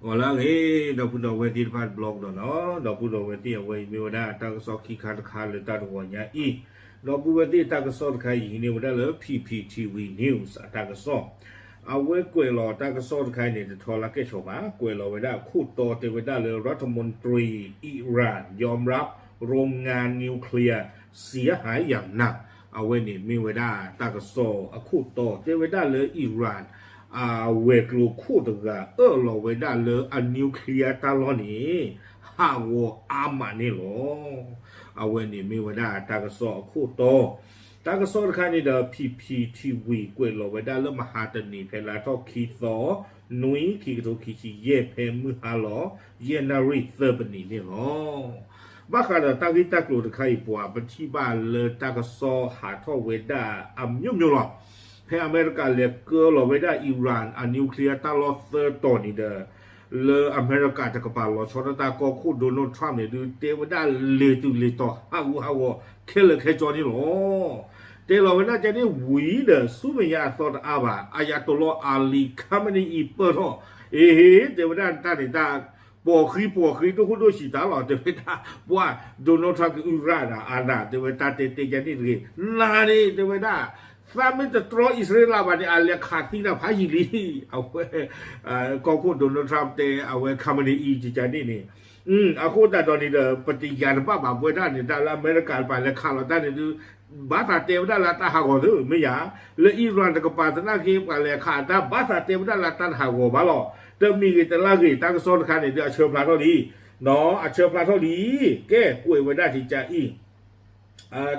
Olang dok pun wedi depan blog no dok pun wedi awai miwada tak sok ki khan le ta ro nya dok pun wedi tak sok khai ni wada le PPTV News tak sok awai kwe lo tak sok khai ni de thola ke cho ba kwe lo wada คู่โตเตวดาเลยรัฐมนตรีอิหร่านยอมรับโรงงานนิวเคลียร์เสียหายอย่างหนักเอาไว้นี่มีเวดาตากโซคู่โตเตวดาเลยอิหร่านเวกลูคู่ตกะโลเวดาเลยนิวเคลียร์ตลอดนี้ฮาวอามานี่หรอเอาไว้นี่มีเวดาตากโซคู่โตตากโซคันนี่เดอ PPTV กวยโลเวดาเลยมหาตนีเพลาทอคีโซนุยคีโตคีชีเย่เพมือฮาลอเยนาริเซอร์บนีนี่หรอบ้าขนาดตั้งที่ตากลูตะไคปัวบัญชีบ้านเลยตากโซหาทอเวดายุ่งหรอเพอเมริกาเลียเกอร์โลเวดาอิหร่านนิวเคลียร์ตลอดเซอร์ตอนนี้เดอเลยอเมริกาจะกระเป๋าชนตากอคู่โดนัลด์ทรัมป์เนี่ยดูเทวดาเลตุเลต่อฮาวเคเลยเคจอนี่หรอเดี๋ยวเราน่าจะได้วิ่งเดอสุเมียสอดอาบะอายาตุลออาลีคาเมนีอีเปิร์ทเเดี๋ยวด้านตาเนี่ยตาบอกคือทุกคนดูสิตาหล่อเดี๋ยวด้าว่าโดนัลด์ทรัมป์อุราดาอาณาเดี๋ยวตาเตจะนี่เลยนานี่เดี๋ยวด้าสามีจะตรออิสราเอลวันนี้อาเลียขาดที่น่าพายิลีเอาไว้ก็คุณโดนัลด์ทรัมป์เตเอาไว้คาเมนีอีจิจานี่นี่เอาคุณแต่ตอนนี้เดอปฏิญาณป้าบ่าวไว้ด้านนี้ด้านอเมริกาไปแล้วข่าวด้านนี้ดูบาสเตวด้านละตาหากดูไม่ยาและอิหร่านตะกปาตนาคีไปแล้วข่าวด้านบาสเตวด้านละตาหากบ้าหรอเติมมีกิตลากีตั้งโซนคันนี้เดี๋ยวเชิญพลาโทดีเนาะเชิญพลาโทดีแก้กล้วยไว้ได้ที่จะ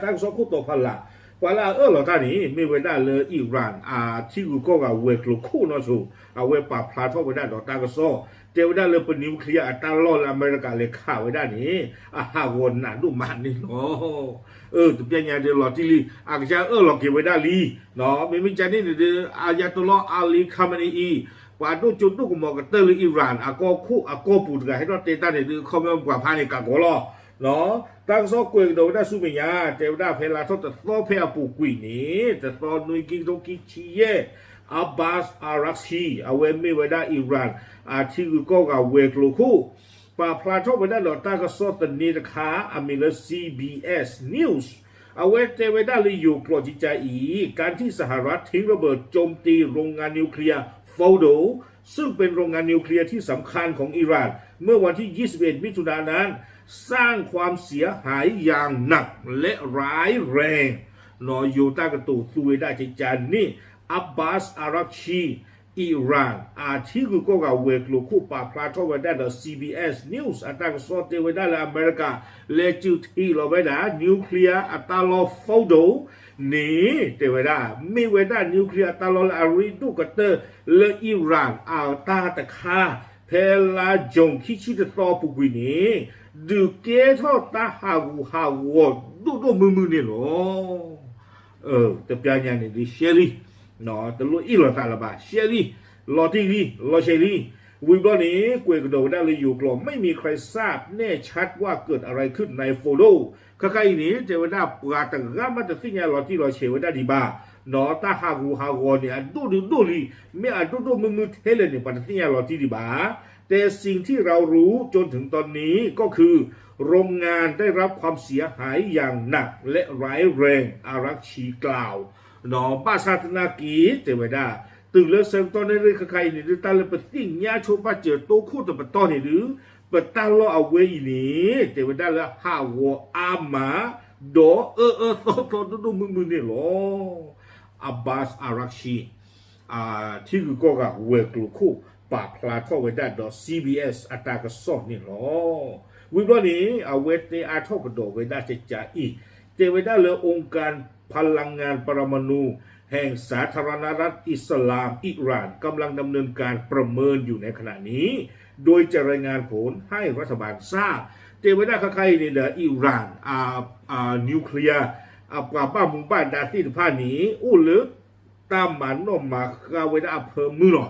ตั้งโซนคู่ตัวพันละว่าละเราตอนนี้ไม่ไว้ได้เลยอิหร่านที่กูก็เวกลูคู่นะสูเอาไว้ปราบพลาโทไว้ได้ดอกตั้งโซเดี๋ยวได้เลยเป็นนิวเคลียร์ตลอดอเมริกาเลยข่าวไว้ได้นี้ฮาวอนน่ะดูมันนี่เนาะตัวเป็นยังเดี๋ยวหลอดที่ลีอาจจะหลอกเก็บไว้ได้ลีเนาะไม่ใช่นี่เดี๋ยวอายาตุลออาลีคาเมนีว่าดูจุดดูกูมองกันเตอร์อิหร่านก็คู่ก็ปูดกันให้เราเตต้าเนี่ยเขาไม่กว่าพานิกากล้อเนาะตั้งโซ่กวยโดได้สุเมียเจ้าได้เพลาทอดแต่โซ่เพลาปูกุยนี่แต่ตอนนุยกิโตกิชีเยอับบาสอารักชีเอาไว้ไม่ไว้ได้อิหร่านที่ก็กับเวกลูคู่ป่าพลาทอดไว้ได้หลอดตั้งโซ่ตันนี้นะคะมีเลย CBS News เอาไว้เจไว้ได้เลยอยู่กลอจิจาการที่สหรัฐทิ้งระเบิดโจมตีโรงงานนิวเคลียร์ฟอโดซึ่งเป็นโรงงานนิวเคลียร์ที่สำคัญของอิหร่านเมื่อวันที่ 21 มิถุนายนนั้นสร้างความเสียหายอย่างหนักและร้ายแรงนอยูตากระตูตุยได้จิจานนี่อับบาสอารักชีอิหร่านที่กูก็กับเวกลูคู่ป่าพลาทอไว้ได้ใน CBS News ตากสอดไว้ได้ในอเมริกาและจุดที่เราไว้ได้นิวเคลียร์ตาลอฟอโดนี่เทวดามีเวดานิวเคลียร์ตลอดอาริดูกเตอร์เลอิหร่านตาตะคาเพลาจงคิชิตตอปุกุนี่ดูเกทอตาฮาวดูมือนี่หรอแต่เป็นยังไงดิเชอรี่เนาะแต่ลูกอีหลอตาละบาเชอรี่ลอที่นี่ลอเชอรี่วิบนี้กวยกระโดดได้เลยอยู่กลมไม่มีใครทราบแน่ชัดว่าเกิดอะไรขึ้นในโฟโลข้าใครนี้เจวดาปราตังกามาจะสิ่งอย่างที่เราเชื่อว่าได้ดีบ้าเนาะตาฮาวเนี่ยดูลีไม่ดูมือเทเลเนี่ยปัจจัยอย่างที่ดีบ้าแต่สิ่งที่เรารู้จนถึงตอนนี้ก็คือโรงงานได้รับความเสียหายอย่างหนักและร้ายแรงอารักชีกล่าวเนาะป้าชาตนากีเจวดาตื่นเลือดเซมตอนนี้เลยใครเนี่ยดูตาเลยเป็นสิ่งยาโชว์ป้าเจอโตคู่แต่เป็นตอนนี้หรือเป็นตาล้อเอาไว้นี่เจวดาแล้วฮาวอามาโดดูมือเนี่ยหรออับบาสอารักชีที่คือก็กับเวกลูคู่ป่าพลาทอไว้ได้ดอ CBS ตากระสอบนี่หรอวิบนี้เอาเวทในทอกระโดดไว้ได้จะจ่าเจไว้ได้เลยองค์การพลังงานปรมาณูแห่งสาธารณรัฐอิสลามอิหร่านกำลังดำเนินการประเมินอยู่ในขณะนี้โดยจะรายงานผลให้รัฐบาลทราบเจไว้ได้ใครในเดออิหร่านนิวเคลียร์ป่าบ้านมุงบ้านดาที่ผ้านี้หรือตามมันนอมาคาไว้ได้เพิ่มมือหรอ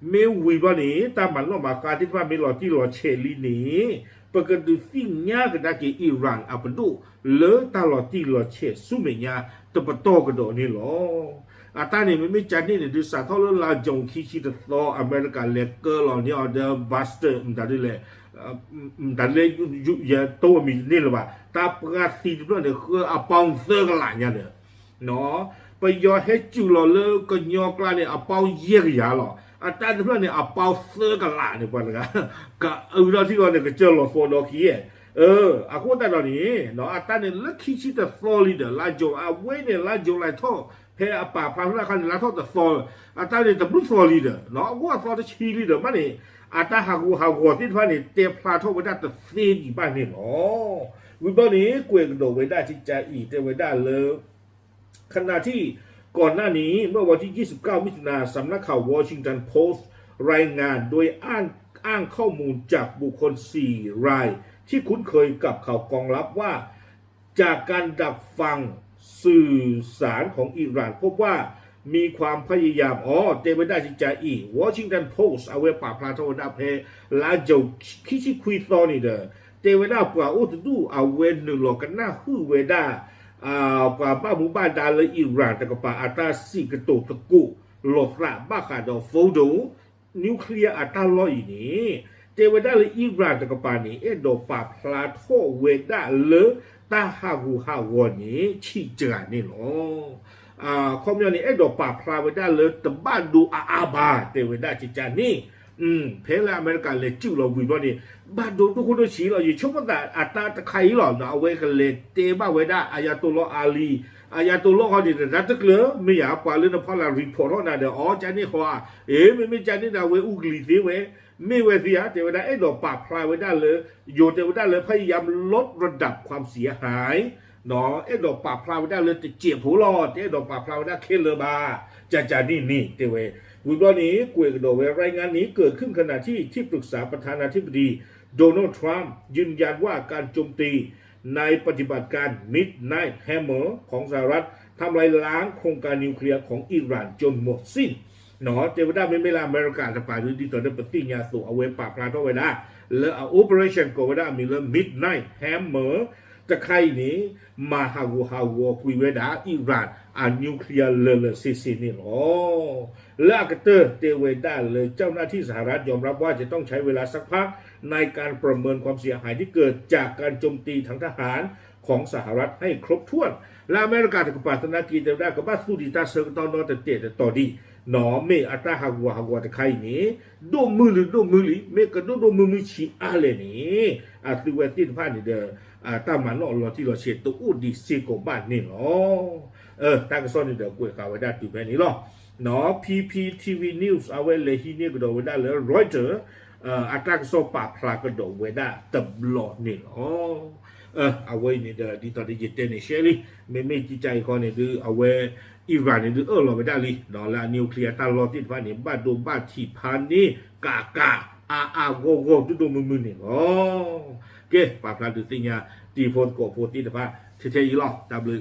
เมวิบานี้ตามมันนอมาคาที่ผ้าไม่หล่อที่หล่อเชลีนี้ปกติสิ่งนี้ก็ได้ที่อิหร่านเป็นดูเลือตลอดที่หล่อเชสุเมียตะปะโตกระโดนี่หรอ ตานี่ไม่จัดนี่เนี่ยดูสาทอลลาจงคิดต่ออเมริกาเล็กเกอร์หล่อนี่ออเดอร์บัสเตอร์มันได้เลยแต่เลยยุยตัวมีนี่หรือเปล่าตาประกาศสีตัวเนี่ยคืออาปองเสื้อกันหลายอย่างเนี่ยเนาะไปยอให้จูหล่อเลยก็ยอกลาเนี่ยอาปองเยี่ยกยาหล่อตาตัวเนี่ยอาปองเสื้อกันหลายเนี่ยปะนะก็เราที่เราเนี่ยก็เจอหล่อโฟนอกี้อากูแต่ตอนนี้เนาะตาเนี่ยลักคิดแต่ฟลอริดาลาจงเว้ยเนี่ยลาจงลายท่อเพอป่าพาราคันลาท่อแต่ฟลอตาเนี่ยแต่บลูฟลอริดาเนาะกูว่าฟลอริดาชีริดามันเนี่ยตาหากูที่ท่านเนี่ยเตะพลาท่อไว้ได้แต่เสียดีบ้านเนี่ยเนาะวิบัตินี้กูเองโดนไว้ได้ที่ใจอีเตไว้ได้เลยขณะที่ก่อนหน้านี้เมื่อวันที่29มิถุนายนสำนักข่าววอชิงตันโพสต์รายงานโดยอ้างข้อมูลจากบุคคล4 รายที่คุ้นเคยกับข่าวกองลับว่าจากการดักฟังสื่อสารของอิหร่านพบว่ามีความพยายามเตไม่ได้จิจาอีวอชิงตันโพสต์เอาไว้ป่าพลาโทดาเพลาโจคิชิคุยตอนี่เด้อเตไม่ได้กว่าอุตดูเอาเวนหนึ่งหลอกกันหน้าฮือเวดาป่าบ้าหมู่บ้านดาเลยอิหร่านแต่ก็ป่าอัตราสิกโตตะกุหลอกละบ้าขาดอโฟโดนิวเคลียร์อัตราลอยนี่เจเวด้าเลยอิหร่านตะกปานี่ดอกป่าพลาโทเวด้าเลยตาฮากูฮาวอนี่ชิจานี่เนาะคอมยานี่ดอกป่าพลาเวด้าเลยตบ้านดูอาบาเตเวด้าจิจานี่เพลอเมริกันเลยจิ้วเราวิบนี่บ้านดูทุกคน都ฉีเราอยู่ช่วงนั้นอัตราตะไคร้หล่อเนาะเอาไว้กันเลยเตบ้าเวด้าอายาตุลลอฮ์อาลีอายาตุลลอฮ์เขาดิรัตกเลยไม่อยากกว่าเลยนะเพราะเรารีพอร์ตว่าเดี๋ยวจานี่เขาไม่จานี่เราเวอุกฤษเวไม่เวทีเทวดาดอกป่าพลายไว้ได้เลยโยเทวดาเลยพยายามลดระดับความเสียหายเนาะดอกป่าพลายไว้ได้เลยเจียบหัวรอดดอกป่าพลายไว้ได้เคเลบาจานี่เทววิบนี้กุยกระโดดรายงานนี้เกิดขึ้นขณะที่ปรึกษาประธานาธิบดีโดนัลด์ทรัมป์ยืนยันว่าการโจมตีในปฏิบัติการ Midnight Hammer ของสหรัฐทำลายล้างโครงการนิวเคลียร์ของอิหร่านจนหมดสิ้นเนาะเทวดาไม่ลาอเมริกาจะป่าดูดีต่อเรื่องปฏิญญาสูเอาไว้ป่าพลาโตไว้ได้แล้วเอา Operation ก็ไว้ได้มีเรื่อง Midnight Hammer จะใครนี้มาฮาวคุยไว้ได้อิหร่านนิวเคลียร์เลยซีนี่เนาะและก็เตเวด้าเลยเจ้าหน้าที่สหรัฐยอมรับว่าจะต้องใช้เวลาสักพักในการประเมินความเสียหายที่เกิดจากการโจมตีทางทหารของสหรัฐให้ครบถ้วนและอเมริกาจะปรารถนากีเดได้กับบ้านสู้ดีตาเซิร์กตอนนอแต่เตะต่อดีหนอเมอัตราฮาวแต่ใครนี้โดมือหรือโดมือหรือเมก็โดมือชีอะไรนี่ตือเวทีผ่านนี่เด้อตามมันรอที่เราเช็ดตัวอุดดีซีกบ้านนี่เนาะตากระซ้อนนี่เด้อกุยข่าวไว้ได้ติดแค่นี้หรอเนาะ PPTV News เอาไว้เลยที่นี่ก็โดนไว้ได้เลยรอยเจออัตราโซป่าพลากระโดดไว้ได้ตลอดนี่เนาะเอาไว้นี่เด้อดีตอนที่ยึดเต้นในเชลี่ไม่จิตใจคนนี่ดูเอาไว้อิหร่านนี่ดูเราไม่ได้เลยเนาะแล้วนิวเคลียร์ตลอดที่ผ่านนี่บ้านดูบ้านที่ผ่านนี่กาโกดูมือนี่เนาะโอเคป่าพลาดูสิเนี่ยตีโฟนโกโฟตีแต่ว่าเทอีหรอดับเลย